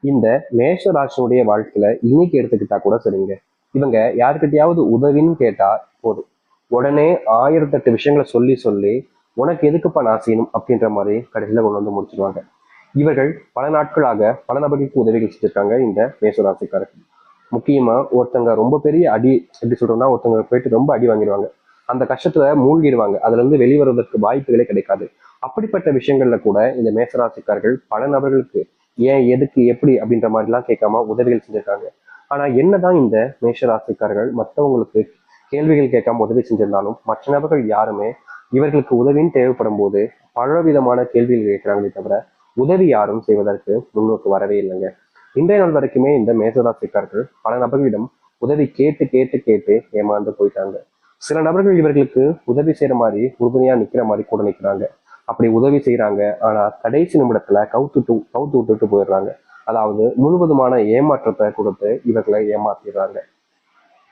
இந்த மேஷ ராசினுடைய வாழ்க்கையில இன்னைக்கு எடுத்துக்கிட்டா கூட சரிங்க. இவங்க யாருக்கிட்டையாவது உதவின்னு கேட்டா போதும், உடனே 1008 விஷயங்களை சொல்லி சொல்லி உனக்கு எதுக்குப்பா நான் செய்யணும் அப்படின்ற மாதிரி கடைசியில கொண்டு வந்து முடிச்சிருவாங்க. இவர்கள் பல நாட்களாக பல நபர்களுக்கு உதவிகள் செஞ்சிருக்காங்க இந்த மேஷராசிக்காரர்கள். முக்கியமா ஒருத்தங்க ரொம்ப பெரிய அடி, எப்படி சொல்றோம்னா ஒருத்தங்க போயிட்டு ரொம்ப அடி வாங்கிடுவாங்க, அந்த கஷ்டத்துல மூழ்கிடுவாங்க, அதுல இருந்து வெளிவருவதற்கு வாய்ப்புகளே கிடைக்காது. அப்படிப்பட்ட விஷயங்கள்ல கூட இந்த மேசராசிக்காரர்கள் பல நபர்களுக்கு ஏன் எதுக்கு எப்படி அப்படின்ற மாதிரி எல்லாம் கேட்காம உதவிகள் செஞ்சிருக்காங்க. ஆனா என்னதான் இந்த மேஷராசிக்காரர்கள் மற்றவங்களுக்கு கேள்விகள் கேட்காம உதவி செஞ்சிருந்தாலும் மற்ற நபர்கள் யாருமே இவர்களுக்கு உதவின்னு தேவைப்படும் போது பலவிதமான கேள்விகள் கேட்கிறாங்களே தவிர உதவி யாரும் செய்வதற்கு முன்னோக்கு வரவே இல்லைங்க. இன்றைய நாள் வரைக்குமே இந்த மேசராசிக்காரர்கள் பல நபர்களிடம் உதவி கேட்டு கேட்டு கேட்டு ஏமாந்து போயிட்டாங்க. சில நபர்கள் இவர்களுக்கு உதவி செய்யற மாதிரி உறுதுணையா நிக்கிற மாதிரி கூட நிக்கிறாங்க. அப்படி உதவி செய்யறாங்க, ஆனா கடைசி நிமிடத்துல கவுத்து விட்டுட்டு போயிடுறாங்க. அதாவது முழுவதுமான ஏமாற்றத்தை கொடுத்து இவர்களை ஏமாத்திடுறாங்க.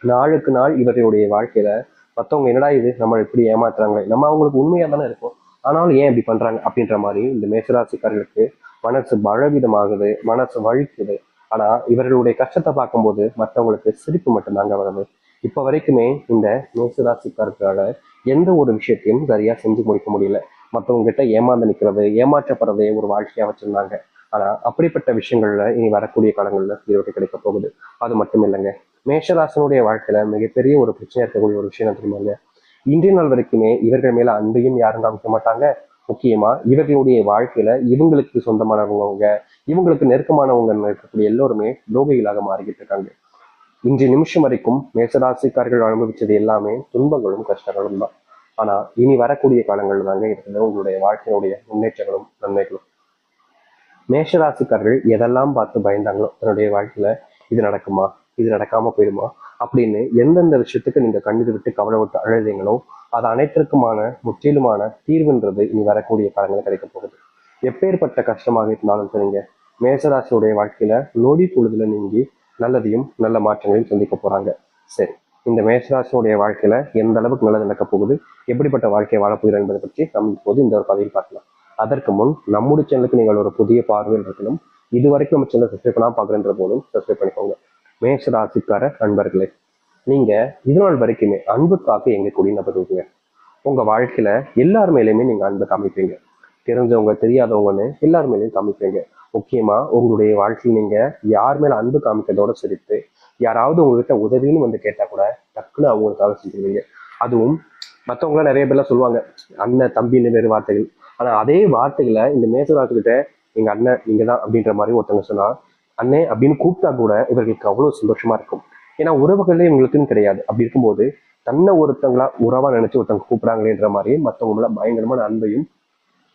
நாளுக்கு நாள் இவர்களுடைய வாழ்க்கையில மற்றவங்க என்னடா இது நம்ம இப்படி ஏமாத்துறாங்க, நம்ம அவங்களுக்கு உண்மையா தானே இருக்கும், ஆனாலும் ஏன் இப்படி பண்றாங்க அப்படின்ற மாதிரி இந்த மேசராசிக்காரர்களுக்கு மனசு பலவீனமாகுது, மனசு வலிக்குது. ஆனா இவர்களுடைய கஷ்டத்தை பார்க்கும்போது மற்றவங்களுக்கு சிரிப்பு மட்டும்தாங்க வருது. இப்ப வரைக்குமே இந்த மேசராசிக்காரர்களால எந்த ஒரு விஷயத்தையும் சரியா செஞ்சு முடிக்க முடியல. மற்றவங்க கிட்ட ஏமாந்து நிற்கிறது, ஏமாற்றப்படுறதே ஒரு வாழ்க்கையா வச்சிருந்தாங்க. ஆனா அப்படிப்பட்ட விஷயங்கள்ல இனி வரக்கூடிய காலங்கள்ல தீர்வு கிடைக்க போகுது. அது மட்டும் இல்லைங்க, மேஷராசனுடைய வாழ்க்கையில மிகப்பெரிய ஒரு பிரச்சனை இருக்கக்கூடிய ஒரு விஷயம் தெரியுமாங்க, இன்றைய நாள் வரைக்குமே இவர்கள் மேல அன்பையும் யாரும் காமிக்க மாட்டாங்க. முக்கியமா இவர்களுடைய வாழ்க்கையில இவங்களுக்கு சொந்தமானவங்க, இவங்களுக்கு நெருக்கமானவங்க இருக்கக்கூடிய எல்லோருமே துரோகிகளாக மாறிக்கிட்டு இருக்காங்க. இன்றைய நிமிஷம் வரைக்கும் மேசராசிக்காரர்கள் அனுபவிச்சது எல்லாமே துன்பங்களும் கஷ்டங்களும் தான். ஆனா இனி வரக்கூடிய காலங்கள் தாங்க இருக்குது உங்களுடைய வாழ்க்கையினுடைய முன்னேற்றங்களும் நன்மைகளும். மேஷராசிக்காரர்கள் எதெல்லாம் பார்த்து பயந்தாங்களோ தன்னுடைய வாழ்க்கையில இது நடக்குமா, இது நடக்காம போயிடுமா அப்படின்னு எந்தெந்த விஷயத்துக்கு நீங்க கண்ணீர் விட்டு கவலை விட்டு அழுதீங்களோ அது அனைத்திற்குமான முற்றிலுமான தீர்வுன்றது இனி வரக்கூடிய காலங்களில் கிடைக்க போகுது. எப்பேற்பட்ட கஷ்டமாக இருந்தாலும் சரிங்க, மேசராசியுடைய வாழ்க்கையில நொடி பொழுதுல நீங்கி நல்லதையும் நல்ல மாற்றங்களையும் சந்திக்க போறாங்க. சரி, இந்த மேசராசினுடைய வாழ்க்கையில எந்த அளவுக்கு நல்லது நடக்க போகுது, எப்படிப்பட்ட வாழ்க்கையை வாழப்போகிறோம் என்பதை பற்றி நம்ம இப்போது இந்த ஒரு பதிவில் பார்க்கலாம். அதற்கு முன் நம்முடைய சேனலுக்கு நீங்கள் ஒரு புதிய பார்வையில் இருக்கணும். இது வரைக்கும் நம்ம சேனல் சப்ஸ்கிரைப் பண்ணா பாக்குறன்ற போதும் சப்ஸ்கிரைப் பண்ணிக்கோங்க. மேஷ ராசிக்கார அன்பர்களே, நீங்க இது நாள் வரைக்குமே அன்புக்காக எங்க கூடிய நபருங்க. உங்க வாழ்க்கையில எல்லார் மேலேயுமே நீங்க அன்பு காமிப்பீங்க, தெரிஞ்சவங்க தெரியாதவங்கன்னு எல்லார் மேலேயும் காமிப்பீங்க. முக்கியமா உங்களுடைய வாழ்க்கையில் நீங்க யார் மேல அன்பு காமிக்கிறதோட சரித்து யாராவது உங்ககிட்ட உதவின்னு வந்து கேட்டா கூட டக்குன்னு அவங்களுக்காக செஞ்சுருவீங்க. அதுவும் மற்றவங்களாம் நிறைய பேர்லாம் சொல்லுவாங்க அண்ணன் தம்பின்னு வேறு வார்த்தைகள், ஆனா அதே வார்த்தைகளை இந்த மேசராசுகிட்ட எங்க அண்ணன் நீங்க தான் அப்படின்ற மாதிரி ஒருத்தவங்க சொன்னா அண்ணே அப்படின்னு கூப்பிட்டா கூட இவர்களுக்கு அவ்வளவு சந்தோஷமா இருக்கும். ஏன்னா உறவுகளே இவங்களுக்குன்னு கிடையாது. அப்படி இருக்கும்போது தன்னை ஒருத்தங்களா உறவா நினைச்சு ஒருத்தவங்க கூப்பிடாங்களேன்ற மாதிரி மற்றவங்கள பயங்கரமான அன்பையும்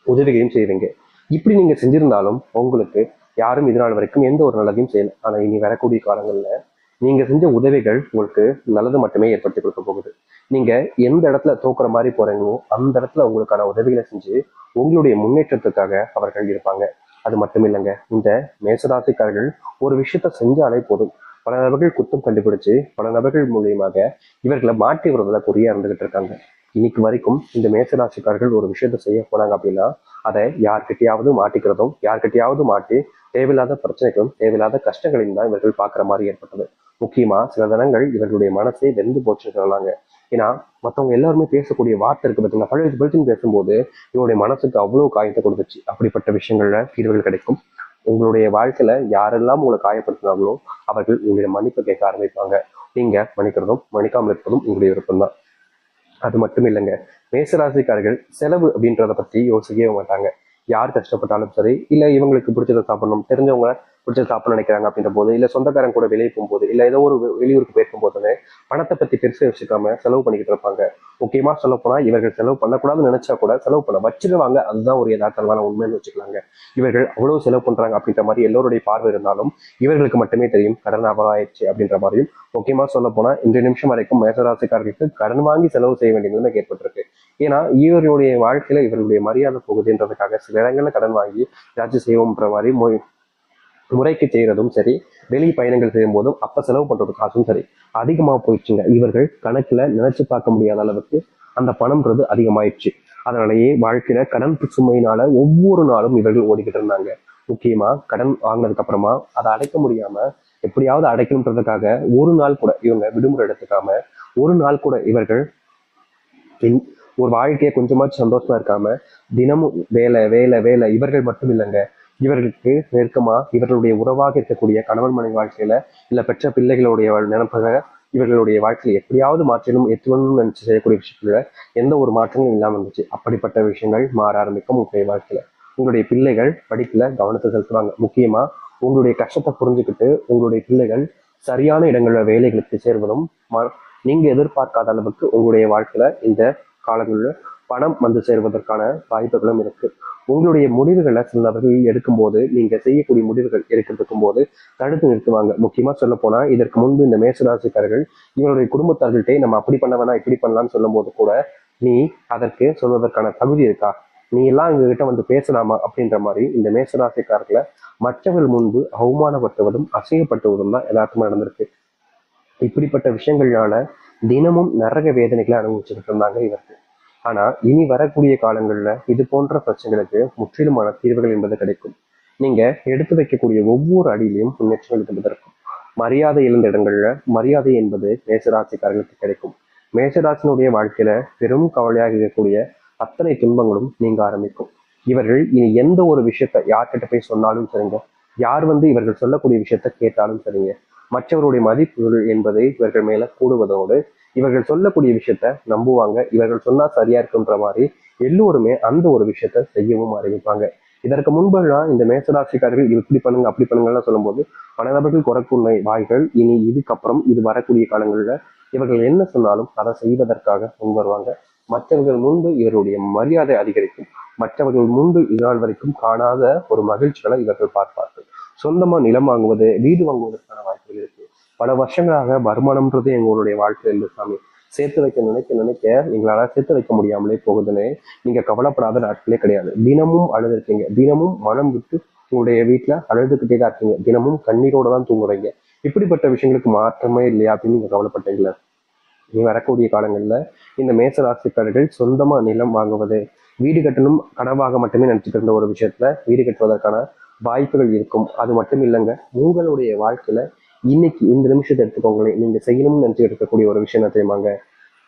உதவிகளையும் செய்வீங்க. இப்படி நீங்க செஞ்சிருந்தாலும் உங்களுக்கு யாரும் இது நாள் வரைக்கும் எந்த ஒரு நல்லதையும் செய்யல. ஆனா இனி வரக்கூடிய காலங்கள்ல நீங்க செஞ்ச உதவிகள் உங்களுக்கு நல்லது மட்டுமே ஏற்படுத்தி கொடுக்க போகுது. நீங்க எந்த இடத்துல தோக்குற மாதிரி போறீங்களோ அந்த இடத்துல உங்களுக்கான உதவிகளை செஞ்சு உங்களுடைய முன்னேற்றத்துக்காக அவர்கள் இருப்பாங்க. அது மட்டும் இல்லைங்க, இந்த மேசராசிக்காரர்கள் ஒரு விஷயத்த செஞ்சாலே போதும் பல நபர்கள் குத்தம் கண்டுபிடிச்சு பல நபர்கள் மூலியமாக இவர்களை மாற்றி வருவதில் குறியா இருந்துகிட்டு இருக்காங்க. இன்னைக்கு வரைக்கும் இந்த மேசராசிக்காரர்கள் ஒரு விஷயத்த செய்ய போனாங்க அப்படின்னா அதை யார்கிட்டயாவது மாட்டிக்கிறதும் யார்கிட்டயாவது மாட்டி தேவையில்லாத பிரச்சனைகளும் தேவையில்லாத கஷ்டங்களையும் தான் இவர்கள் பார்க்குற மாதிரி ஏற்பட்டது. முக்கியமா சில தினங்கள் இவர்களுடைய மனசே வெந்து போச்சுன்னு சொல்லலாங்க. ஏன்னா மற்றவங்க எல்லாருமே பேசக்கூடிய வார்த்தை இருக்கு பார்த்தீங்கன்னா, பழைய பழிச்சுன்னு பேசும்போது இவருடைய மனசுக்கு அவ்வளவு காயத்தை கொடுத்துச்சு. அப்படிப்பட்ட விஷயங்கள்ல தீர்வுகள் கிடைக்கும். உங்களுடைய வாழ்க்கையில யாரெல்லாம் உங்களை காயப்படுத்தினாங்களோ அவர்கள் உங்களுடைய மன்னிப்பு கேட்க ஆரம்பிப்பாங்க. நீங்க மன்னிக்கிறதும் மன்னிக்காமல் இருப்பதும் உங்களுடைய விருப்பம் தான். அது மட்டும் இல்லைங்க, மேசராசிக்காரர்கள் செலவு அப்படின்றத பத்தி யோசிக்கவே மாட்டாங்க. யார் கஷ்டப்பட்டாலும் சரி, இல்ல இவங்களுக்கு பிடிச்சதை சாப்பிடணும், தெரிஞ்சவங்க பிடிச்சதை சாப்பிட நினைக்கிறாங்க அப்படின்ற போது, இல்ல சொந்தக்காரங்க கூட வெளியே போகும்போது, இல்ல ஏதோ ஒரு வெளியூருக்கு போயிருக்கும் போதுன்னு பணத்தை பத்தி பெருசா யோசிக்காம செலவு பண்ணிக்கிட்டு இருப்பாங்க. முக்கியமா சொல்ல போனா இவர்கள் செலவு பண்ணக்கூடாதுன்னு நினைச்சா கூட செலவு பண்ண வச்சிருவாங்க. அதுதான் ஒரு யதார்த்தமான உண்மைன்னு வச்சுக்கலாங்க. இவர்கள் அவ்வளவு செலவு பண்றாங்க அப்படின்ற மாதிரி எல்லோருடைய பார்வை இருந்தாலும் இவர்களுக்கு மட்டுமே தெரியும் கடன் ஆயிடுச்சு அப்படின்ற மாதிரியும். முக்கியமா சொல்ல போனா இன்றைய நிமிஷம் வரைக்கும் மேசராசிக்காரர்களுக்கு கடன் வாங்கி செலவு செய்ய வேண்டிய நிலைமை ஏற்பட்டிருக்கு. ஏன்னா இவருடைய வாழ்க்கையில இவருடைய மரியாதை போகுதுன்றதுக்காக சில இடங்கள்ல கடன் வாங்கி ஏதாச்சும் செய்வோம்ன்ற மாதிரி முறைக்கு செய்யறதும் சரி, வெளி பயணங்கள் செய்யும் போதும் அப்ப செலவு பண்றது காசும் சரி அதிகமா போயிடுச்சுங்க. இவர்கள் கணக்குல நினைச்சு பார்க்க முடியாத அளவுக்கு அந்த பணம்ன்றது அதிகமாயிடுச்சு. அதனாலேயே வாழ்க்கையில கடன் சுமையினால ஒவ்வொரு நாளும் இவர்கள் ஓடிக்கிட்டு இருந்தாங்க. முக்கியமா கடன் வாங்கினதுக்கு அப்புறமா அதை அடைக்க முடியாம எப்படியாவது அடைக்கணுன்றதுக்காக ஒரு நாள் கூட இவங்க விடுமுறை எடுத்துக்காம ஒரு நாள் கூட இவர்கள் ஒரு வாழ்க்கையை கொஞ்சமாச்சும் சந்தோஷமா இருக்காம தினமும் வேலை வேலை வேலை. இவர்கள் மட்டும் இல்லைங்க, இவர்களுக்கு நெருக்கமா இவர்களுடைய உறவாக இருக்கக்கூடிய கணவன் மனைவி வாழ்க்கையில இல்ல பெற்ற பிள்ளைகளுடைய நினைப்பக இவர்களுடைய வாழ்க்கையில எப்படியாவது மாற்றணும் எத்தணும்னு நினைச்சு செய்யக்கூடிய விஷயத்துல எந்த ஒரு மாற்றமும் இல்லாம இருந்துச்சு. அப்படிப்பட்ட விஷயங்கள் மாற ஆரம்பிக்கும் உங்களுடைய வாழ்க்கையில. உங்களுடைய பிள்ளைகள் படிப்புல கவனத்தை செலுத்துவாங்க. முக்கியமா உங்களுடைய கஷ்டத்தை புரிஞ்சுக்கிட்டு உங்களுடைய பிள்ளைகள் சரியான இடங்கள்ல வேலைகளுக்கு சேர்வதும் நீங்க எதிர்பார்க்காத அளவுக்கு உங்களுடைய வாழ்க்கையில இந்த காலங்களில் பணம் வந்து சேர்வதற்கான வாய்ப்புகளும் இருக்கு. உங்களுடைய முடிவுகளை சில நபர்கள் எடுக்கும்போது நீங்க செய்யக்கூடிய முடிவுகள் எடுக்கிறதுக்கும் போது தடுத்து நிறுத்துவாங்க. முக்கியமா சொல்ல போனா இதற்கு முன்பு இந்த மேசராசிக்காரர்கள் இவருடைய குடும்பத்தார்கள்ட்டே நம்ம அப்படி பண்ண வேணா இப்படி பண்ணலாம்னு சொல்லும் போது கூட நீ அதற்கு சொல்வதற்கான தகுதி இருக்கா, நீ எல்லாம் எங்க கிட்ட வந்து பேசலாமா அப்படின்ற மாதிரி இந்த மேசராசிக்காரர்களை மற்றவர்கள் முன்பு அவமானப்படுத்துவதும் அசிங்கப்படுத்துவதும் தான் யதார்த்தமா நடந்திருக்கு. இப்படிப்பட்ட விஷயங்கள்னால தினமும் நரக வேதனைகளை அனுபவிச்சுக்கிட்டு இருந்தாங்க இவருக்கு. ஆனா இனி வரக்கூடிய காலங்கள்ல இது போன்ற பிரச்சனைகளுக்கு முற்றிலுமான தீர்வுகள் என்பது கிடைக்கும். நீங்க எடுத்து வைக்கக்கூடிய ஒவ்வொரு அடியிலையும் முன்னேற்றங்கள் என்பது இருக்கும். மரியாதை இழந்த இடங்கள்ல மரியாதை என்பது மேசராசிக்காரர்களுக்கு கிடைக்கும். மேசராசினுடைய வாழ்க்கையில பெரும் கவலையாக இருக்கக்கூடிய அத்தனை துன்பங்களும் நீங்க ஆரம்பிக்கும். இவர்கள் இனி எந்த ஒரு விஷயத்த யார்கிட்ட போய் சொன்னாலும் சரிங்க, யார் வந்து இவர்கள் சொல்லக்கூடிய விஷயத்த கேட்டாலும் சரிங்க, மற்றவருடைய மதிப்புகள் என்பதை இவர்கள் மேல கூடுவதோடு இவர்கள் சொல்லக்கூடிய விஷயத்த நம்புவாங்க. இவர்கள் சொன்னா சரியா இருக்குன்ற மாதிரி எல்லோருமே அந்த ஒரு விஷயத்த செய்யவும் ஆரம்பிப்பாங்க. இதற்கு முன்பெல்லாம் இந்த மேசராசிக்காரர்கள் இப்படி பண்ணுங்க அப்படி பண்ணுங்கலாம் சொல்லும்போது பல நபர்கள் குறைக்குள்ள வாய்கள் இனி இதுக்கப்புறம் இது வரக்கூடிய காலங்கள்ல இவர்கள் என்ன சொன்னாலும் அதை செய்வதற்காக முன் வருவாங்க. மற்றவர்கள் முன்பு இவருடைய மரியாதை அதிகரிக்கும். மற்றவர்கள் முன்பு இதனால் வரைக்கும் காணாத ஒரு மகிழ்ச்சிகளை இவர்கள் பார்ப்பார்கள். சொந்தமா நிலம் வாங்குவது வீடு வாங்குவதற்கான வாய்ப்புகள் இருக்கு. பல வருஷங்களாக வருமானம்ன்றது எங்களுடைய வாழ்க்கையில் இருந்து சாமி சேர்த்து வைக்க நினைக்க நினைக்க எங்களால சேர்த்து வைக்க முடியாமலே போகுதுன்னு நீங்க கவலைப்படாத நாட்களே கிடையாது. தினமும் அழுதுருக்கீங்க, தினமும் மனம் விட்டு உங்களுடைய வீட்டுல அழுதுகிட்டே தான் இருக்கீங்க, தினமும் கண்ணீரோட தான் தூங்குறீங்க. இப்படிப்பட்ட விஷயங்களுக்கு மாற்றமே இல்லையா அப்படின்னு நீங்க கவலைப்பட்டீங்களா? நீ வரக்கூடிய காலங்கள்ல இந்த மேசராசிக்காரர்கள் சொந்தமா நிலம் வாங்குவது வீடு கட்டணும் கனவாக மட்டுமே நினைச்சிட்டு இருந்த ஒரு விஷயத்துல வீடு கட்டுவதற்கான வாய்ப்புகள் இருக்கும். அது மட்டும் இல்லைங்க, உங்களுடைய வாழ்க்கையில இன்னைக்கு இந்த நிமிஷத்தை எடுத்துக்கோங்களேன், நீங்க செய்யணும்னு நினைச்சு இருக்கக்கூடிய ஒரு விஷயம் என்ன தெரியுமாங்க?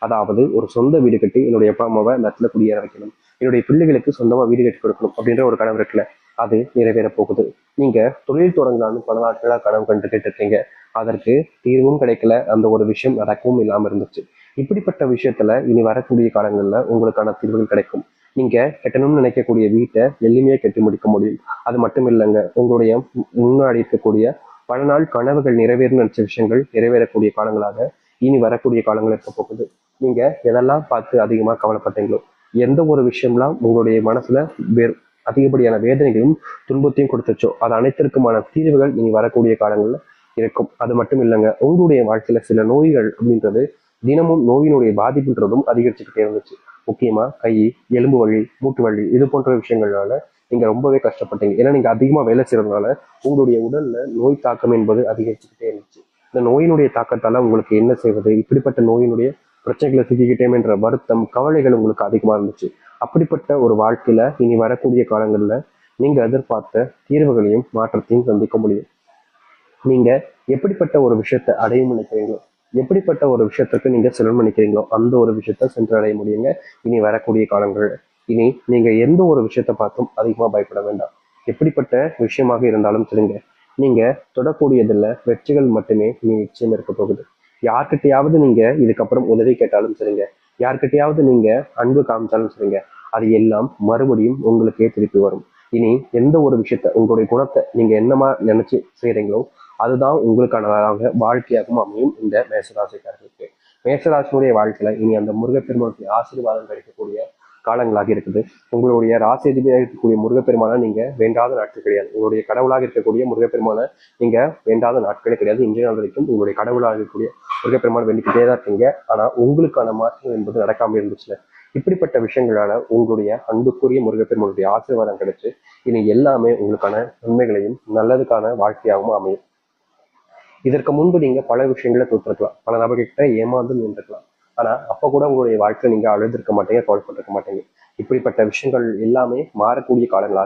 அதாவது ஒரு சொந்த வீடு கட்டி என்னுடைய அப்பா அம்மாவை நட்டில குடியேற வைக்கணும், என்னுடைய பிள்ளைகளுக்கு சொந்தமா வீடு கட்டி கொடுக்கணும் அப்படின்ற ஒரு கனவு இருக்குல்ல, அது நிறைவேற போகுது. நீங்க தொழில் தொடங்கலான்னு பல நாட்களா கனவு கண்டுகிட்டு இருக்கீங்க, அதற்கு தீர்வும் கிடைக்கல, அந்த ஒரு விஷயம் நடக்கவும் இல்லாம இருந்துச்சு. இப்படிப்பட்ட விஷயத்துல இனி வரக்கூடிய காலங்கள்ல உங்களுக்கான தீர்வுகள் கிடைக்கும். நீங்க கட்டணும்னு நினைக்கக்கூடிய வீட்டை எளிமையா கட்டி முடிக்க முடியும். அது மட்டும் இல்லைங்க, உங்களுடைய முன்னாடி இருக்கக்கூடிய பல நாள் கனவுகள் நிறைவேறும் நினைச்ச விஷயங்கள் நிறைவேறக்கூடிய காலங்களாக இனி வரக்கூடிய காலங்கள் இருக்க போகுது. நீங்க எதெல்லாம் பார்த்து அதிகமா கவலைப்பட்டீங்களோ, எந்த ஒரு விஷயம்லாம் உங்களுடைய மனசுல அதிகப்படியான வேதனைகளும் துன்பத்தையும் கொடுத்துச்சோ அது அனைத்திற்குமான தீர்வுகள் இனி வரக்கூடிய காலங்கள்ல இருக்கும். அது மட்டும் இல்லைங்க, உங்களுடைய வாழ்க்கையில சில நோய்கள் அப்படின்றது தினமும் நோயினுடைய பாதிப்புன்றதும் அதிகரிச்சுக்கிட்டே இருந்துச்சு. முக்கியமா கை, எலும்பு வலி, மூட்டு வலி இது போன்ற விஷயங்களால நீங்க ரொம்பவே கஷ்டப்பட்டீங்க. ஏன்னா நீங்க அதிகமா வேலை செய்யறதுனால உங்களுடைய உடல்ல நோய் தாக்கம் என்பது அதிகரிச்சுக்கிட்டே இருந்துச்சு. இந்த நோயினுடைய தாக்கத்தால உங்களுக்கு என்ன செய்வது, இப்படிப்பட்ட நோயினுடைய பிரச்சனைகளை சிக்கிக்கிட்டேன்ற வருத்தம் கவலைகள் உங்களுக்கு அதிகமா இருந்துச்சு. அப்படிப்பட்ட ஒரு வாழ்க்கையில இனி வரக்கூடிய காலங்கள்ல நீங்க எதிர்பார்த்த தீர்வுகளையும் மாற்றத்தையும் சந்திக்க முடியும். நீங்க எப்படிப்பட்ட ஒரு விஷயத்தை அடையும் நினைக்கிறீங்களோ, எப்படிப்பட்ட ஒரு விஷயத்துக்கு நீங்க செலவு நினைக்கிறீங்களோ அந்த ஒரு விஷயத்த சென்றடைய முடியுங்க இனி வரக்கூடிய காலங்கள். இனி நீங்க எந்த ஒரு விஷயத்த பார்த்தும் அதிகமா பயப்பட வேண்டாம். எப்படிப்பட்ட விஷயமாக இருந்தாலும் சரிங்க, நீங்க தொடக்கூடியதுல வெற்றிகள் மட்டுமே நீ நிச்சயம் இருக்க போகுது. யார்கிட்டயாவது நீங்க இதுக்கப்புறம் உதவி கேட்டாலும் சரிங்க, யார்கிட்டயாவது நீங்க அன்பு காமிச்சாலும் சரிங்க, அது எல்லாம் மறுபடியும் உங்களுக்கே திருப்பி வரும். இனி எந்த ஒரு விஷயத்த உங்களுடைய குணத்தை நீங்க என்னமா நினைச்சு செய்யறீங்களோ அதுதான் உங்களுக்கானதாக வாழ்க்கையாகவும் அமையும் இந்த மேசராசிக்காரர்களுக்கு. மேசராசினுடைய வாழ்க்கையில இனி அந்த முருகப்பெருமானுடைய ஆசீர்வாதம் கிடைக்கக்கூடிய காலங்களாக இருக்குது. உங்களுடைய ராசி அதிபதியாக இருக்கக்கூடிய முருகப்பெருமானை நீங்க வேண்டாத நாட்கள் கிடையாது. உங்களுடைய கடவுளாக இருக்கக்கூடிய முருகப்பெருமானை நீங்க வேண்டாத நாட்களே கிடையாது. இன்றைய நாள் வரைக்கும் உங்களுடைய கடவுளாக இருக்கக்கூடிய முருகப்பெருமான் வேண்டிக்கிட்டே தான் இருக்கீங்க. ஆனா உங்களுக்கான மாற்றம் என்பது நடக்காம இருந்துச்சுல. இப்படிப்பட்ட விஷயங்களால உங்களுடைய அன்புக்குரிய முருகப்பெருமானுடைய ஆசீர்வாதம் கிடைச்சு இனி எல்லாமே உங்களுக்கான நன்மைகளையும் நல்லதுக்கான வாழ்க்கையாகவும் அமையும். இதற்கு முன்பு நீங்க பல விஷயங்களை தோற்றிருக்கலாம், பல நபர்கிட்ட ஏமாந்து நின்றுக்கலாம். ஆனா அப்ப கூட உங்களுடைய வாழ்க்கை நீங்க அழுதுருக்க மாட்டீங்க, கவலைப்பட்டிருக்க மாட்டீங்க. இப்படிப்பட்ட விஷயங்கள் எல்லாமே மாறக்கூடிய காலங்களாக